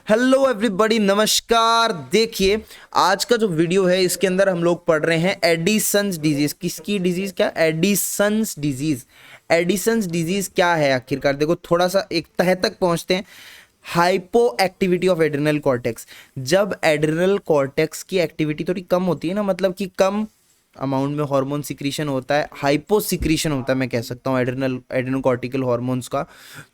Hello everybody, नमस्कार। देखिए आज का जो वीडियो है इसके अंदर हम लोग पढ़ रहे हैं एडिसन्स डिजीज। किसकी डिजीज? क्या? Edison's disease. एडिसन्स डिजीज क्या है आखिरकार? देखो थोड़ा सा एक तह तक पहुंचते हैं। Hypo activity of adrenal cortex. जब एड्रिनल कॉर्टेक्स की एक्टिविटी थोड़ी कम होती है ना, मतलब कि कम अमाउंट में हार्मोन सिक्रीशन होता है, हाइपो सिक्रीशन होता है, मैं कह सकता हूँ एड्रेनोकॉर्टिकल हार्मोन्स का।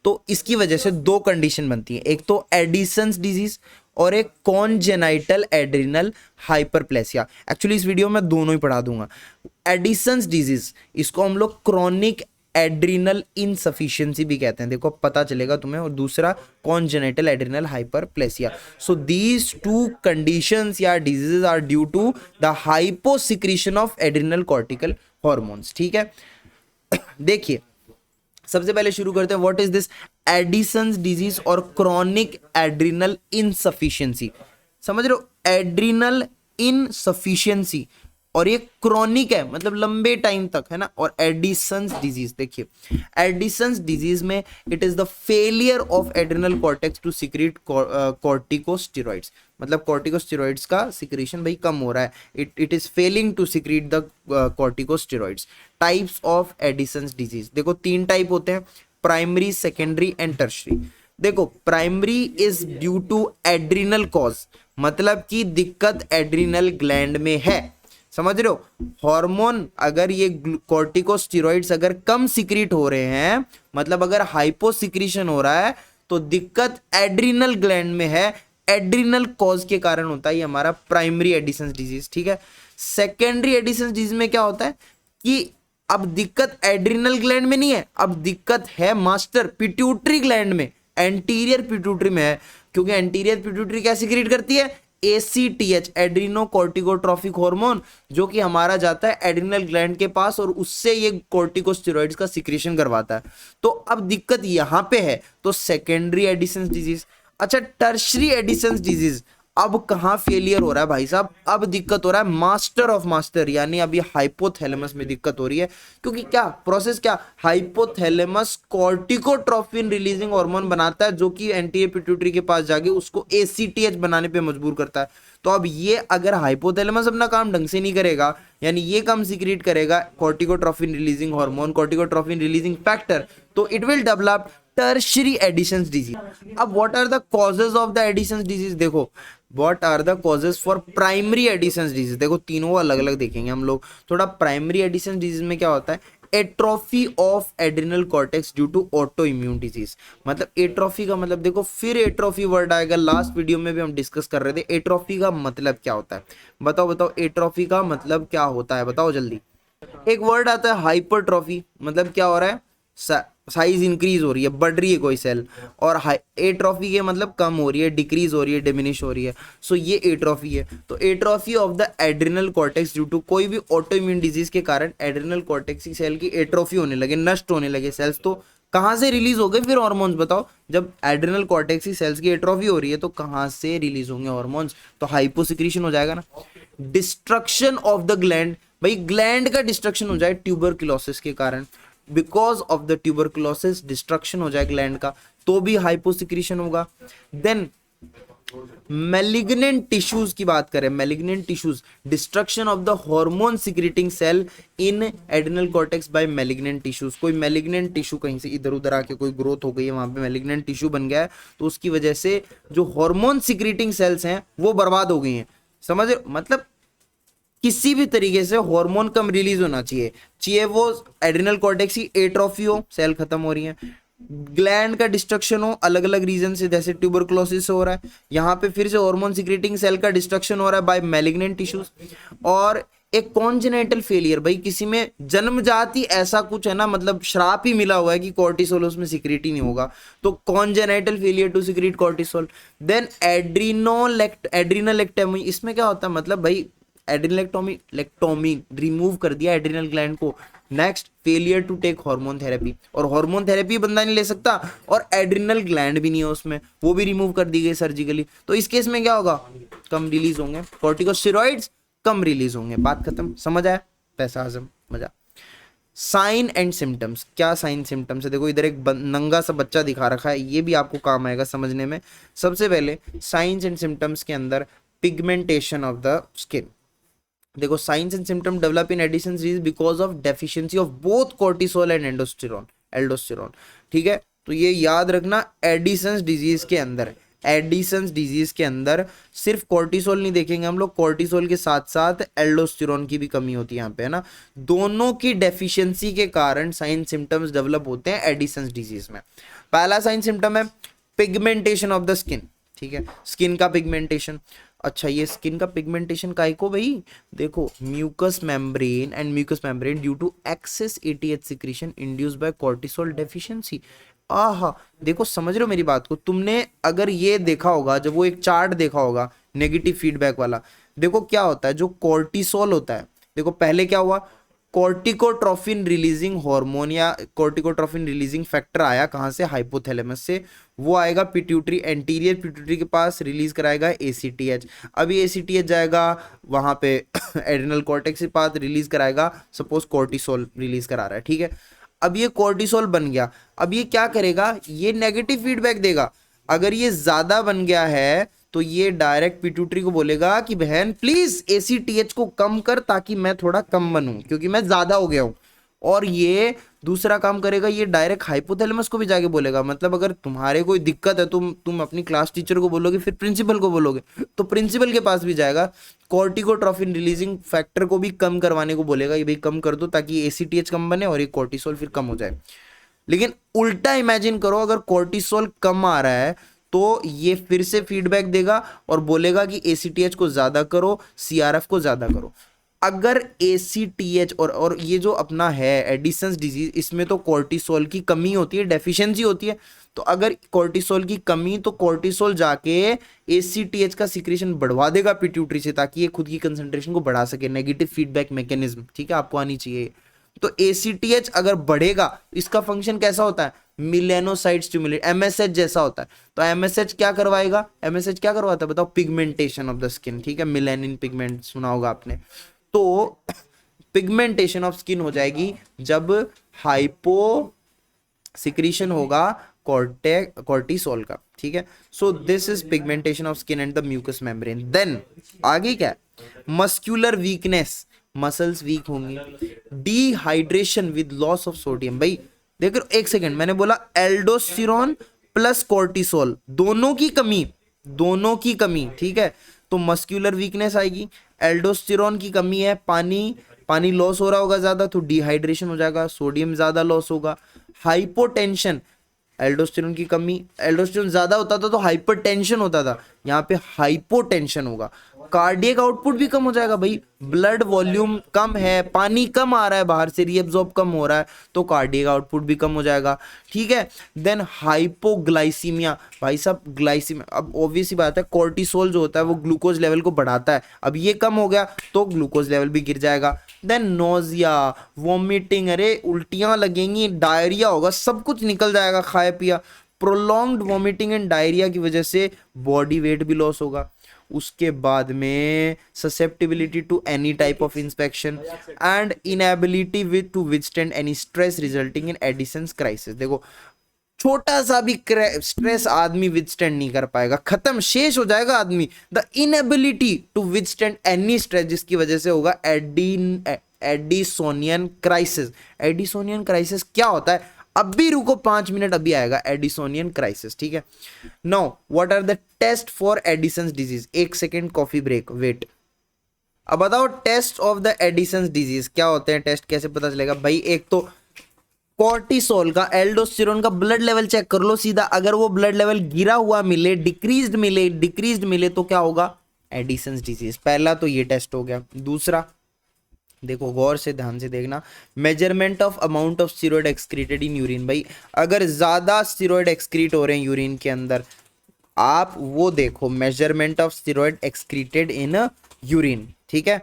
तो इसकी वजह से दो कंडीशन बनती है, एक तो एडिसन्स डिजीज और एक कॉन्जेनाइटल एड्रिनल हाइपरप्लेसिया। एक्चुअली इस वीडियो में दोनों ही पढ़ा दूंगा। एडिसन्स डिजीज, इसको हम लोग क्रॉनिक एड्रिनल इनसफिशिएंसी भी कहते हैं, देखो पता चलेगा तुम्हें। और दूसरा congenital adrenal hyperplasia. So these two conditions या diseases are due to the hyposecretion of adrenal cortical hormones. ठीक है, देखिए सबसे पहले शुरू करते हैं। What is this Addison's disease और क्रॉनिक एड्रिनल इनसफिशिएंसी? समझ रहे हो? एड्रिनल इनसफिशिएंसी और ये क्रॉनिक है, मतलब लंबे टाइम तक है ना। और एडिसन्स डिजीज, देखिए एडिसन्स डिजीज में it is the failure of adrenal cortex to secrete corticosteroids. मतलब कॉर्टिकोस्टेरॉइड्स का सिक्रीशन भाई कम हो रहा है, it is failing to secrete the corticosteroids. Types of Addison's disease, देखो तीन टाइप होते हैं, प्राइमरी, सेकेंडरी एंड टर्शरी। देखो primary is due to adrenal cause, मतलब कि दिक्कत एड्रिनल ग्लैंड में है। समझ रहे हो? हार्मोन अगर ये कॉर्टिकोस्टेरॉइड्स अगर कम सिक्रीट हो रहे हैं, मतलब अगर हाइपोसिक्रीशन हो रहा है, तो दिक्कत एड्रिनल ग्लैंड में है। एड्रिनल कॉज के कारण होता है ये हमारा प्राइमरी एडिसन्स डिजीज। ठीक है, सेकेंडरी एडिसन्स डिजीज में क्या होता है कि अब दिक्कत एड्रिनल ग्लैंड में नहीं है, अब दिक्कत है मास्टर पिट्यूटरी ग्लैंड में, एंटीरियर पिट्यूटरी में है। क्योंकि एंटीरियर पिट्यूटरी क्या सिक्रीट करती है? ACTH, एड्रीनो कॉर्टिकोट्रॉफिक हार्मोन, जो कि हमारा जाता है एड्रिनल ग्लैंड के पास और उससे ये कॉर्टिकोस्टेरॉइड्स का सिक्रीशन करवाता है। तो अब दिक्कत यहां पे है, तो सेकेंडरी एडिसन्स डिजीज। अच्छा, टर्शरी एडिसन्स डिजीज, अब कहां फेलियर हो रहा है भाई साहब? अब दिक्कत हो रहा है मास्टर ऑफ मास्टर, यानी अभी हाइपोथैलेमस में दिक्कत हो रही है। क्योंकि क्या प्रोसेस, क्या हाइपोथैलेमस कॉर्टिकोट्रोफिन रिलीजिंग हार्मोन बनाता है, जो कि एंटीरियर पिट्यूटरी के पास जाके उसको ACTH बनाने पे मजबूर करता है। तो अब ये अगर हाइपोथैलेमस अपना काम ढंग से नहीं करेगा, यानी ये कम सिक्रीट करेगा corticotrophin releasing hormone, corticotrophin releasing factor, तो it will develop tertiary Addison's disease. अब what are the causes of the Addison's disease? देखो what are the causes for primary Addison's disease, देखो तीनों अलग अलग देखेंगे हम लोग थोड़ा। प्राइमरी एडिसन्स डिजीज में क्या होता है? Atrophy of adrenal cortex due to autoimmune disease. मतलब एट्रोफी का मतलब, देखो फिर एट्रोफी वर्ड आएगा, लास्ट वीडियो में भी हम डिस्कस कर रहे थे। एट्रोफी का मतलब क्या होता है? बताओ बताओ, एट्रोफी का मतलब क्या होता है? बताओ जल्दी। एक वर्ड आता है हाइपरट्रॉफी, मतलब क्या हो रहा है? साइज इंक्रीज हो रही है, बढ़ रही है कोई सेल। और एट्रोफी के मतलब कम हो रही है, डिक्रीज हो रही है, डिमिनिश हो रही है। सो ये एट्रोफी है। तो atrophy of the adrenal cortex due to कोई भी ऑटो इम्यून डिजीज के कारण एड्रिनल कॉर्टेक्स की सेल की एट्रोफी होने लगे, नष्ट होने लगे सेल्स। तो कहां से रिलीज हो गए फिर हार्मोन्स? बताओ, जब एड्रिनल कॉर्टेक्स की सेल्स की एट्रोफी हो रही है तो कहां से रिलीज होंगे हार्मोन्स? तो हाइपोसिक्रीशन हो जाएगा ना। डिस्ट्रक्शन ऑफ द ग्लैंड, भाई ग्लैंड का डिस्ट्रक्शन हो जाए ट्यूबरक्लोसिस के कारण, because of the tuberculosis destruction हो जाए ग्लैंड का, तो भी हाइपोसिक्रीशन होगा। देन मैलिग्नेंट टिश्यूज की बात करें, malignant tissues, destruction of the hormone secreting cell in adrenal cortex by malignant tissues. कोई मैलिग्नेंट टिश्यू कहीं से इधर उधर आके कोई ग्रोथ हो गई है, वहां पे मैलिग्नेंट टिश्यू बन गया है, तो उसकी वजह से जो हार्मोन सिक्रीटिंग सेल्स हैं वो बर्बाद हो गई हैं। समझ, मतलब किसी भी तरीके से हार्मोन कम रिलीज होना चाहिए वो एड्रिनल कॉर्टेक्स की एट्रोफी हो, सेल खत्म हो रही है, ग्लैंड का डिस्ट्रक्शन हो अलग अलग रीजन से, जैसे ट्यूबरक्लोसिस हो रहा है, यहाँ पे फिर से हार्मोन सिक्रेटिंग सेल का डिस्ट्रक्शन हो रहा है बाय मैलिग्नेंट टिश्यूज। और एक कॉन्जेनाइटल फेलियर, भाई किसी में जन्मजाति ऐसा कुछ है ना, मतलब श्राप ही मिला हुआ है कि कॉर्टिसोल उसमें सिक्रेट ही नहीं होगा, तो congenital failure to secrete cortisol. Then adrenalectomy, इसमें क्या होता है? मतलब भाई एड्रिनलेक्टोमी रिमूव कर दिया एड्रिनल ग्लैंड को। Next, failure to take hormone therapy, और हार्मोन थेरेपी बंदा नहीं ले सकता और एड्रिनल ग्लैंड भी नहीं है उसमें, वो भी रिमूव कर दी गई सर्जिकली। तो इस केस में क्या होगा? कम रिलीज होंगे कॉर्टिकोस्टेरॉइड्स, कम रिलीज होंगे, बात खत्म। समझ आया? पैसा हजम, मजा। साइन एंड सिम्टम्स, क्या साइन सिम्टम्स है? देखो इधर एक नंगा सा बच्चा दिखा रखा है, ये भी आपको काम आएगा समझने में। सबसे पहले साइंस एंड सिम्टम्स के अंदर पिगमेंटेशन ऑफ द स्किन। देखो science and symptom develop in Edison's disease because of deficiency of both cortisol and aldosterone. ठीक है, तो ये याद रखना एडिसन्स डिजीज के अंदर, एडिसन्स डिजीज के अंदर सिर्फ कोर्टिसोल नहीं देखेंगे हम लोग, कोर्टिसोल के साथ साथ एल्डोस्टेरोन की भी कमी होती है यहाँ पे, है ना। दोनों की डेफिशिएंसी के कारण साइन सिम्टम्स डेवलप होते हैं एडिसन्स डिजीज में। पहला साइन सिम्टम है पिगमेंटेशन ऑफ द स्किन। ठीक है, स्किन का पिगमेंटेशन। अच्छा, ये स्किन का पिगमेंटेशन काहे को भाई? देखो mucus membrane and mucus membrane due to excess ATH secretion induced by cortisol deficiency. आहा, देखो समझ रहे हो मेरी बात को? तुमने अगर ये देखा होगा, जब वो एक चार्ट देखा होगा नेगेटिव फीडबैक वाला, देखो क्या होता है, जो कोर्टिसोल होता है, देखो पहले क्या हुआ, कोर्टिकोट्रोफिन रिलीजिंग हार्मोन या कोर्टिकोट्रोफिन रिलीजिंग फैक्टर आया कहां से? हाइपोथैलेमस से। वो आएगा पिट्यूटरी, एंटीरियर पिट्यूटरी के पास, रिलीज कराएगा एसीटीएच। अभी एसीटीएच जाएगा वहां पे एड्रिनल कॉर्टेक्स के पास, रिलीज कराएगा, सपोज कोर्टिसोल रिलीज करा रहा है। ठीक है, अब ये कोर्टिसोल बन गया, अब ये क्या करेगा? ये नेगेटिव फीडबैक देगा। अगर ये ज्यादा बन गया है तो ये डायरेक्ट पिट्यूटरी को बोलेगा कि बहन प्लीज एसीटीएच को कम कर ताकि मैं थोड़ा कम बनूं, क्योंकि मैं ज्यादा हो गया हूं। और ये दूसरा काम करेगा, ये डायरेक्ट हाइपोथैलेमस को भी जाके बोलेगा। मतलब अगर तुम्हारे कोई दिक्कत है, तुम अपनी क्लास टीचर को बोलोगे, फिर प्रिंसिपल को बोलोगे, तो प्रिंसिपल के पास भी जाएगा, कोर्टिकोट्रोफिन रिलीजिंग फैक्टर को भी कम करवाने को बोलेगा, ये भाई कम कर दो ताकि एसीटीएच कम बने और ये कोर्टिसोल फिर कम हो जाए। लेकिन उल्टा इमेजिन करो, अगर कोर्टिसोल कम आ रहा है तो ये फिर से फीडबैक देगा और बोलेगा कि एसीटीएच को ज्यादा करो, सीआरएफ को ज्यादा करो। अगर एसीटीएच और ये जो अपना है एडिसन्स डिजीज, इसमें तो कोर्टिसोल की कमी होती है, डेफिशिएंसी होती है। तो अगर कोर्टिसोल की कमी, तो कोर्टिसोल जाके एसीटीएच का सिक्रेशन बढ़वा देगा पिट्यूटरी से, ताकि ये खुद की कंसंट्रेशन को बढ़ा सके। नेगेटिव फीडबैक मैकेनिज्म, ठीक है, आपको आनी चाहिए। तो एसीटीएच अगर बढ़ेगा, इसका फंक्शन कैसा होता है? मिलेनोसाइट स्टिमुलेट, एमएसएच जैसा होता है। तो एमएसएच क्या करवाएगा? एमएसएच क्या करवाता है बताओ? Pigmentation of the skin. ठीक है, मिलेनिन पिगमेंट सुना होगा आपने। तो पिगमेंटेशन ऑफ स्किन हो जाएगी जब हाइपो सिक्रीशन होगा कोर्टिसोल का। ठीक है, so this is pigmentation of skin and the mucus membrane. Then आगे क्या है? मस्क्यूलर वीकनेस, मसल्स वीक होंगी। Dehydration with loss of sodium. भाई देखो एक सेकंड, मैंने बोला एल्डोस्टेरोन प्लस कोर्टिसोल, दोनों की कमी। ठीक है, तो मस्क्यूलर वीकनेस आएगी, एल्डोस्टेरोन की कमी है, पानी लॉस हो रहा होगा ज्यादा, तो डिहाइड्रेशन हो जाएगा, सोडियम ज्यादा लॉस होगा। हाइपोटेंशन, एल्डोस्टेरोन की कमी, एल्डोस्टेरोन ज्यादा होता था तो हाइपरटेंशन होता था, यहाँ पे हाइपोटेंशन होगा। कार्डियक आउटपुट भी कम हो जाएगा, भाई ब्लड वॉल्यूम कम है, पानी कम आ रहा है बाहर से, रीअब्सॉर्ब कम हो रहा है, तो कार्डियक आउटपुट भी कम हो जाएगा। ठीक है, देन हाइपोग्लाइसीमिया। भाई साहब ग्लाइसीमिया, अब ऑब्वियस ही बात है, कोर्टिसोल जो होता है वो ग्लूकोज लेवल को बढ़ाता है, अब ये कम हो गया तो ग्लूकोज लेवल भी गिर जाएगा। देन नोजिया, वॉमिटिंग, अरे उल्टियां लगेंगी, डायरिया होगा, सब कुछ निकल जाएगा खाया पिया। प्रोलॉन्ग्ड वॉमिटिंग एंड डायरिया की वजह से बॉडी वेट भी लॉस होगा। उसके बाद में susceptibility to any type of inspection and inability with to withstand any stress resulting in Addison's crisis. देखो छोटा सा भी स्ट्रेस आदमी विथस्टैंड नहीं कर पाएगा, खत्म, शेष हो जाएगा आदमी। The inability to withstand any stress, जिसकी वजह से होगा एडिसोनियन क्राइसिस। एडिसोनियन क्राइसिस क्या होता है? अब भी रुको 5 मिनट, अभी आएगा एडिसोनियन क्राइसिस। ठीक है, now what are the test for Addison's disease? 1 second coffee break, wait. अब बताओ test of the Addison's disease क्या होते हैं? टेस्ट कैसे पता चलेगा भाई? एक तो कोर्टिसोल का, एल्डोस्टेरोन का ब्लड लेवल चेक कर लो सीधा, अगर वो ब्लड लेवल गिरा हुआ मिले, डिक्रीज्ड मिले तो क्या होगा? Edison's disease. पहला तो ये टेस्ट हो गया। दूसरा देखो गौर से ध्यान से देखना, measurement of amount of steroid excreted in urine. भाई अगर ज्यादा स्टेरॉइड एक्सक्रीट हो रहे हैं यूरिन के अंदर, आप वो देखो, measurement of steroid excreted in urine. ठीक है,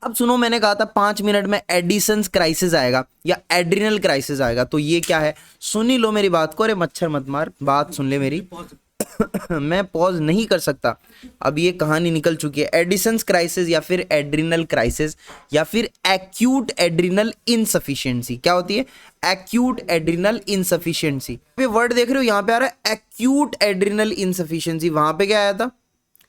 अब सुनो, मैंने कहा था 5 मिनट में एडिसन्स क्राइसिस आएगा या एड्रिनल क्राइसिस आएगा, तो ये क्या है? सुनी लो मेरी बात को, अरे मच्छर मत मार, बात सुन ले मेरी। मैं पॉज नहीं कर सकता, अब ये कहानी निकल चुकी है। एडिसन्स क्राइसिस या फिर एड्रिनल क्राइसिस या फिर एक्यूट एड्रिनल इनसफिशिएंसी, क्या होती है? Acute adrenal insufficiency. पे वर्ड देख रहे हो, यहाँ पे आ रहा है एक्यूट एड्रिनल इनसफिशिएंसी, वहां पे क्या आया था?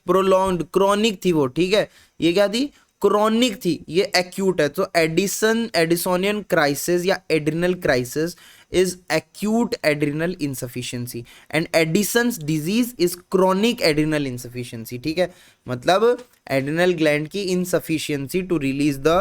प्रोलॉन्ग्ड, क्रॉनिक थी वो, ठीक है। ये क्या थी? क्रॉनिक थी, ये एक्यूट है। तो एडिसोनियन क्राइसिस या adrenal crisis is acute adrenal insufficiency and Addison's disease is chronic adrenal insufficiency, ठीक है। मतलब adrenal gland की insufficiency to release the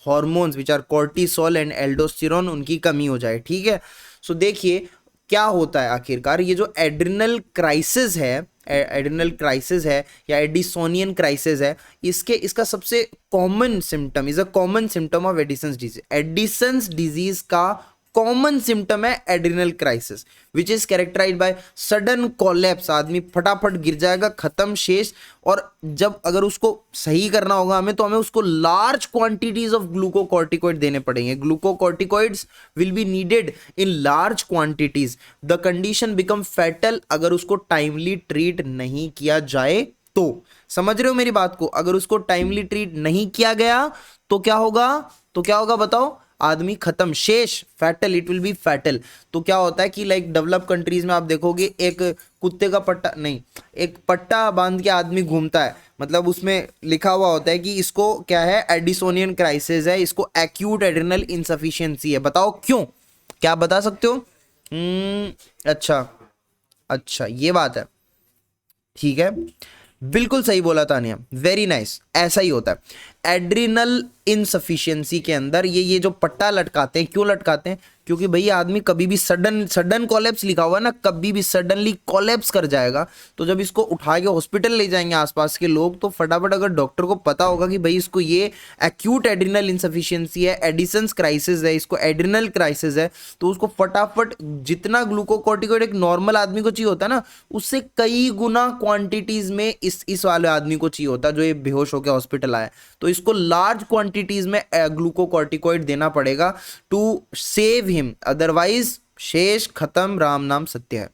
hormones which are cortisol and aldosterone, उनकी कमी हो जाए, ठीक है। सो देखिए क्या होता है आखिरकार, ये जो एड्रिनल क्राइसिस है, एड्रिनल क्राइसिस है या एडिसोनियन क्राइसिस है, इसका सबसे common symptom is a common symptom of Addison's disease. Addison's disease का कॉमन सिम्टम है adrenal crisis which is characterise by sudden collapse, आदमी फटाफट गिर जाएगा, खत्म, शेष। और जब अगर उसको सही करना होगा हमें, तो हमें उसको लार्ज क्वांटिटीज ऑफ ग्लूकोकॉर्टिकॉइड देने पड़ेंगे। Glucocorticoids will be needed in large quantities. The condition become fatal अगर उसको टाइमली ट्रीट नहीं किया जाए तो। समझ रहे हो मेरी बात को? अगर उसको टाइमली ट्रीट नहीं किया गया तो क्या होगा? तो क्या होगा बताओ? आदमी खत्म, शेष, fatal, it will be fatal. तो क्या होता है कि लाइक डेवलप कंट्रीज में आप देखोगे एक कुत्ते का पट्टा नहीं, एक पट्टा बांध के आदमी घूमता है, मतलब उसमें लिखा हुआ होता है कि इसको क्या है? एडिसोनियन क्राइसिस है, इसको एक्यूट एड्रिनल इनसफिशिएंसी है। बताओ क्यों? क्या बता सकते हो? अच्छा ये बात है, ठीक है, बिल्कुल सही बोला तानिया, वेरी नाइस, ऐसा ही होता है। एड्रिनल इनसफिशिएंसी के अंदर ये जो पट्टा लटकाते हैं, क्यों लटकाते हैं? क्योंकि भैया आदमी कभी भी सडन कोलैप्स लिखा हुआ है ना, कभी भी सडनली कोलैप्स कर जाएगा। तो जब इसको उठा के हॉस्पिटल ले जाएंगे आसपास के लोग, तो फटाफट अगर डॉक्टर को पता होगा कि भाई इसको ये एक्यूट एड्रिनल इनसफिशिएंसी है, एडिसन्स क्राइसिस है, इसको एड्रिनल क्राइसिस है, तो उसको फटाफट जितना ग्लूकोकॉर्टिकॉइड एक नॉर्मल आदमी को चाहिए होता है ना, उससे कई गुना क्वांटिटीज में इस वाले आदमी को चाहिए होता है जो ये बेहोश होकर हॉस्पिटल आया। तो इसको लार्ज क्वांटिटीज में ग्लूकोकॉर्टिकॉइड देना पड़ेगा टू सेव हिम, अदरवाइज शेष, खत्म, राम नाम सत्य है।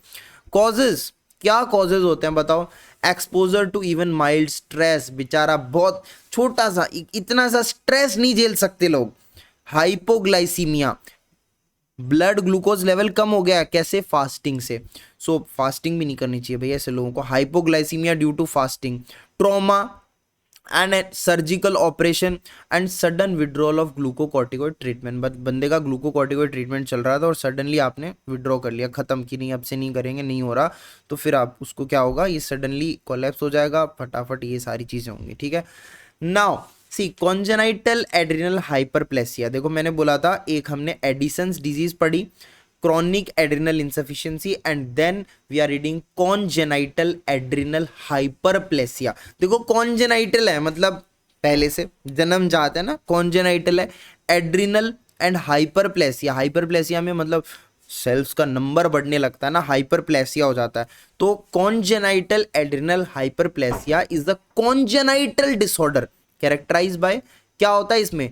कॉजेज, क्या कॉजेज होते हैं बताओ? Exposure to even mild stress, बेचारा बहुत छोटा सा, इतना सा स्ट्रेस नहीं झेल सकते लोग। हाइपोग्लाइसीमिया, ब्लड ग्लूकोज लेवल कम हो गया, कैसे? फास्टिंग से। सो फास्टिंग भी नहीं करनी चाहिए भैया ऐसे लोगों को। Hypoglycaemia due to fasting, trauma and surgical operation and sudden withdrawal of glucocorticoid treatment. बंदे का ग्लूकोकॉर्टिकॉइड ट्रीटमेंट चल रहा था और सडनली आपने विड्रॉ कर लिया, खत्म, कि नहीं अब से नहीं करेंगे, नहीं हो रहा, तो फिर आप उसको क्या होगा? ये सडनली कोलैप्स हो जाएगा, फटाफट ये सारी चीजें होंगी, ठीक है। Now see congenital adrenal hyperplasia, देखो मैंने बोला था एक हमने एडिसन्स डिजीज पढ़ी, chronic adrenal insufficiency, and then we are reading congenital adrenal hyperplasia। देखो congenital है मतलब पहले से जन्म जाता है ना, congenital है। adrenal and hyperplasia, hyperplasia में मतलब सेल्स का नंबर बढ़ने लगता है ना, हाइपरप्लेसिया हो जाता है। तो congenital adrenal hyperplasia is the congenital disorder characterised by, क्या होता है इसमें?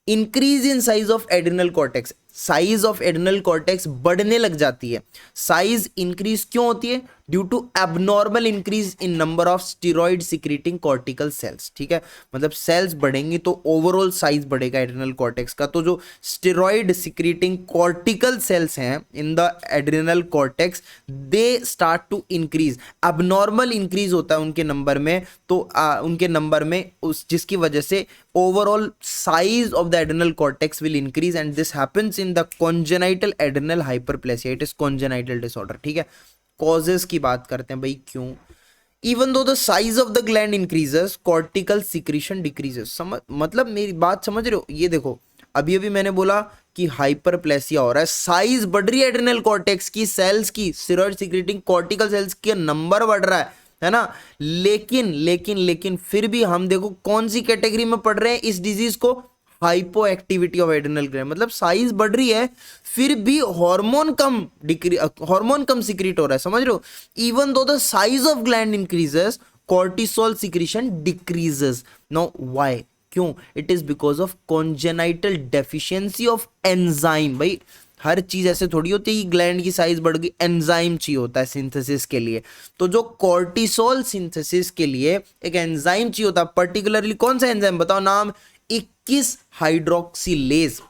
Increase in size of adrenal cortex, size of adrenal cortex बढ़ने लग जाती है। साइज इंक्रीज क्यों होती है? Due to abnormal increase in number of steroid secreting cortical cells, ठीक है। मतलब सेल्स बढ़ेंगी तो ओवरऑल साइज बढ़ेगा एड्रिनल कॉर्टेक्स का। तो जो स्टीरॉइड सिक्रीटिंग कॉर्टिकल सेल्स हैं in the adrenal cortex, they start to increase, abnormal increase होता है उनके नंबर में, तो उनके नंबर में जिसकी वजह से overall size of the adrenal cortex will increase and this happens in the congenital adrenal hyperplasia, it is congenital disorder, ठीक है। कॉजेस की बात करते हैं भाई, क्यों? Even though the size of the gland increases, cortical secretion decreases. मतलब मेरी बात समझ रहे हो? ये देखो अभी अभी मैंने बोला कि हाइपरप्लेसिया हो रहा है, साइज बढ़ रही है एड्रिनल कॉर्टेक्स की, सेल्स की, स्टीरॉइड सिक्रीटिंग कॉर्टिकल सेल्स के नंबर बढ़ रहा है ना। लेकिन फिर भी हम देखो कौन सी कैटेगरी में पढ़ रहे हैं इस डिजीज को? Hypo activity of adrenal gland, मतलब साइज बढ़ रही है फिर भी हार्मोन कम सिक्रीट हो रहा है, समझ रहे हो? Even though the size of gland increases, cortisol secretion decreases. Now why? क्यों? It is because of congenital deficiency of enzyme. भाई हर चीज ऐसे थोड़ी होती है कि ग्लैंड की साइज बढ़ गई, एंजाइम चाहिए होता है सिंथेसिस के लिए। तो जो कॉर्टिसोल सिंथेसिस के लिए एक एंजाइम चाहिए होता है, पर्टिकुलरली कौन सा एंजाइम बताओ नाम, 21 हाइड्रोक्सीलेज।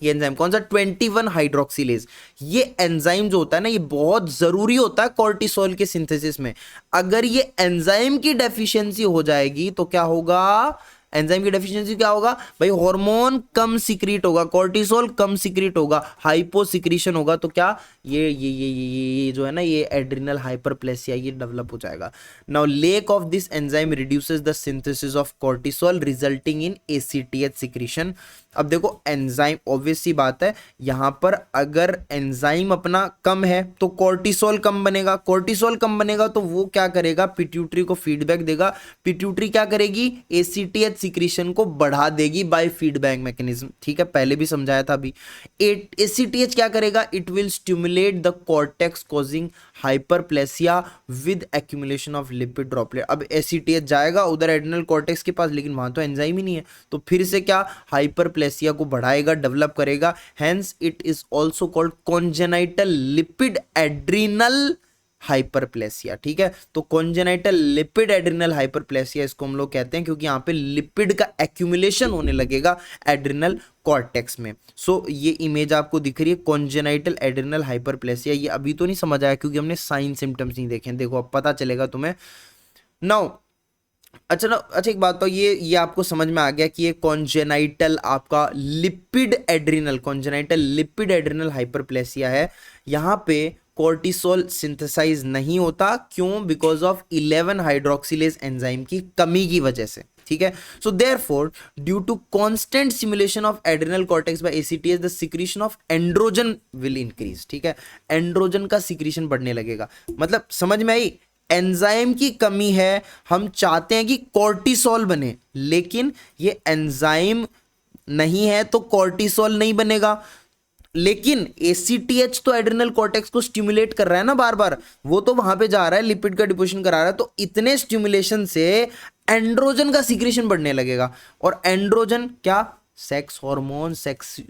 ये एंजाइम कौन सा, 21 हाइड्रोक्सीलेज। ये एंजाइम जो होता है ना, ये बहुत जरूरी होता है कॉर्टिसोल के सिंथेसिस में। अगर ये एंजाइम की डेफिशिएंसी हो जाएगी तो क्या होगा, एंजाइम की डेफिशिएंसी क्या होगा भाई, हार्मोन कम सिक्रीट होगा, कॉर्टिसोल कम सिक्रीट होगा, हाइपो सिक्रीशन होगा। तो क्या ये जो है ना, ये एड्रिनल हाइपरप्लेसिया ये डेवलप हो जाएगा। Now lake of this enzyme reduces the synthesis of cortisol resulting in ACTH secretion. अब देखो एंजाइम, ऑब्वियस सी बात है, यहां पर अगर एंजाइम अपना कम है तो कॉर्टिसोल कम बनेगा, कॉर्टिसोल कम बनेगा तो वो क्या करेगा, पिट्यूटरी को फीडबैक देगा, पिट्यूटरी क्या करेगी, एसीटीएच सिक्रीशन को बढ़ा देगी बाय फीडबैक मैकेनिज्म। ठीक है, पहले भी समझाया था अभी। एसीटीएच क्या करेगा, it will stimulate the cortex causing hyperplasia with accumulation of lipid droplet. अब एसीटीएच जाएगा उधर एड्रिनल कॉर्टेक्स के पास, लेकिन वहां तो एंजाइम ही नहीं है, तो फिर से क्या, हाइपरप्लेसिया को बढ़ाएगा, डेवलप करेगा। Hence it is also called congenital lipid adrenal hyperplasia. ठीक है, तो कॉन्जेनाइटल लिपिड एड्रिनल हाइपरप्लेसिया इसको हम लोग कहते हैं, क्योंकि यहां पे लिपिड का एक्यूमुलेशन होने लगेगा एड्रिनल कॉर्टेक्स में। सो ये इमेज आपको दिख रही है, कॉन्जेनाइटल एड्रिनल हाइपरप्लेसिया। ये अभी तो नहीं समझ आया क्योंकि हमने साइन सिम्टम्स नहीं देखे, देखो अब पता चलेगा तुम्हें। नाउ अच्छा एक बात तो ये आपको समझ में आ गया कि ये कॉन्जेनाइटल आपका lipid adrenal, congenital lipid adrenal hyperplasia है। यहां पे कॉर्टिसोल सिंथेसाइज नहीं होता, क्यों, बिकॉज ऑफ 11 हाइड्रोक्सिलेज एंजाइम की कमी की वजह से। ठीक है, so therefore due to constant stimulation of adrenal cortex by ACTH the secretion of androgen will increase. ठीक है, एंड्रोजन का सिक्रीशन बढ़ने लगेगा। मतलब समझ में आई, एंजाइम की कमी है, हम चाहते हैं कि कॉर्टिसोल बने, लेकिन ये एंजाइम नहीं है तो कॉर्टिसोल नहीं बनेगा। लेकिन एसीटीएच तो एड्रिनल कॉर्टेक्स को स्टिमुलेट कर रहा है ना बार बार, वो तो वहां पे जा रहा है, लिपिड का डिपोजिशन करा रहा है, तो इतने स्टिमुलेशन से एंड्रोजन का सिक्रेशन बढ़ने लगेगा। और एंड्रोजन क्या, सेक्स हार्मोन, सेक्स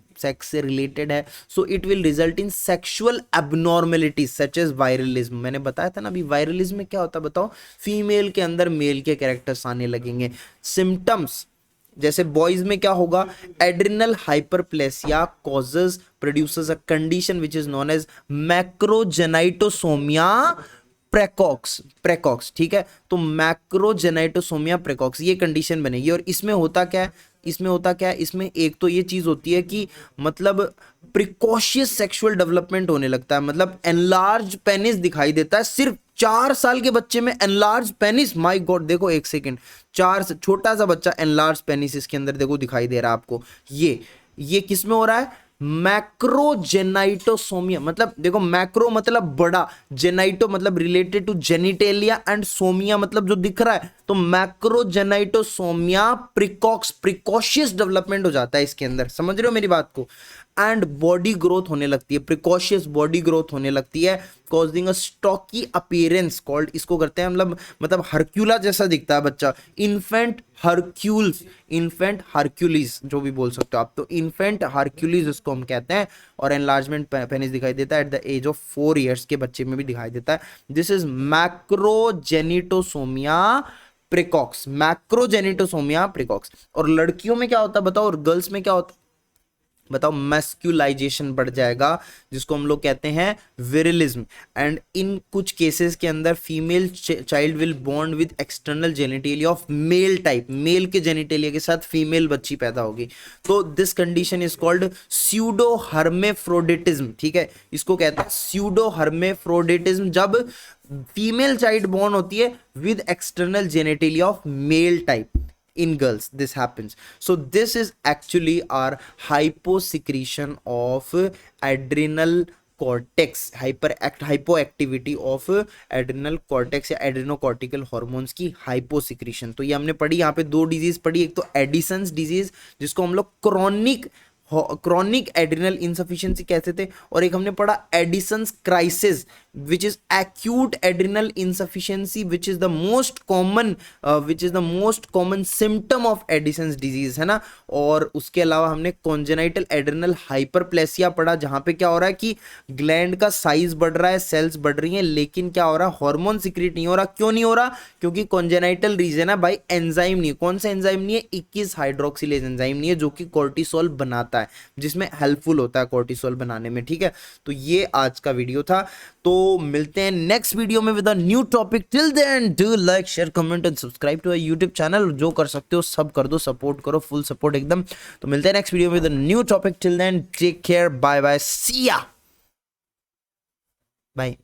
से रिलेटेड है। So it will result in sexual abnormalities such as virilism. मैंने बताया था ना अभी, वायरलिज्म में क्या होता है बताओ, फीमेल के अंदर मेल के कैरेक्टर्स आने लगेंगे। सिम्टम्स जैसे बॉयज में क्या होगा, adrenal hyperplasia causes produces a condition which is known as macrogenitosomia praecox. ठीक है, तो मैक्रोजेनाइटोसोमिया प्रेकॉक्स ये कंडीशन बनेगी। और इसमें होता क्या है, इसमें एक तो ये चीज होती है कि मतलब प्रिकॉशियस सेक्सुअल डेवलपमेंट होने लगता है, मतलब एनलार्ज पेनिस दिखाई देता है सिर्फ 4 साल के बच्चे में। एनलार्ज पेनिस, माय गॉड, देखो एक सेकेंड, 4 से छोटा सा बच्चा, एनलार्ज पेनिस इसके अंदर देखो दिखाई दे रहा है आपको। ये किस में हो रहा है, मैक्रोजेनाइटोसोमिया। मतलब देखो, मैक्रो मतलब बड़ा, जेनाइटो मतलब रिलेटेड टू जेनिटेलिया, एंड सोमिया मतलब जो दिख रहा है, तो मैक्रोजेनाइटोसोमिया प्रिकॉशियस डेवलपमेंट हो जाता है इसके अंदर। समझ रहे हो मेरी बात को। एंड बॉडी ग्रोथ होने लगती है, प्रिकॉशियस बॉडी ग्रोथ होने लगती है, causing a stocky appearance called, इसको करते हैं मतलब हरक्यूला जैसा दिखता है बच्चा, इन्फेंट हरक्यूलिस जो भी बोल सकते हो आप, तो इन्फेंट हरक्यूलिस इसको हम कहते हैं। और एनलार्जमेंट पेनिस दिखाई देता है at the age of 4 years के बच्चे में भी दिखाई देता है। This is macrogenitosomia praecox, macrogenitosomia praecox. और लड़कियों में क्या होता है बताओ, और गर्ल्स में क्या होता है बताओ, मैस्कुलाइजेशन बढ़ जाएगा, जिसको हम लोग कहते हैं विरिलिज्म। एंड इन कुछ केसेस के अंदर female child will born with external genitalia of male type, male के जेनिटेलिया के साथ फीमेल बच्ची पैदा होगी। तो this condition is called pseudo hermaphroditism. ठीक है, इसको कहते हैं स्यूडो हर्मेफ्रोडिटिज्म, जब फीमेल चाइल्ड बॉर्न होती है with external genitalia of male type in girls. This happens. So this is actually our hyposecretion of adrenal cortex, hypoactivity of adrenal cortex या adrenocortical hormones की hyposecretion। तो ये हमने पढ़ी, यहाँ पे 2 डिजीज पढ़ी, एक तो एडिसन्स डिजीज जिसको हम लोग क्रॉनिक एड्रिनल इंसफिशिएंसी कहते थे, और एक हमने पढ़ा Edison's crisis which is acute adrenal insufficiency, which is the most common symptom of Addison's disease, है ना। और उसके अलावा हमने congenital adrenal hyperplasia पढ़ा, जहां पे क्या हो रहा है कि ग्लैंड का साइज बढ़ रहा है, सेल्स बढ़ रही हैं, लेकिन क्या हो रहा है, हार्मोन सिक्रीट नहीं हो रहा। क्यों नहीं हो रहा? क्योंकि कॉन्जेनाइटल रीजन है भाई, एंजाइम नहीं है। कौन सा एंजाइम नहीं है? 21 हाइड्रोक्सिलेज एंजाइम नहीं है, जो कि कोर्टिसोल बनाता है, जिसमें हेल्पफुल होता है कोर्टिसोल बनाने में, ठीक है। तो ये आज का वीडियो था, तो मिलते हैं नेक्स्ट वीडियो में with a new topic. Till then do like, share, comment and subscribe to our YouTube channel. जो कर सकते हो सब कर दो, सपोर्ट करो, फुल सपोर्ट एकदम। तो मिलते हैं नेक्स्ट वीडियो में with a new topic. Till then take care, bye bye, see ya, bye.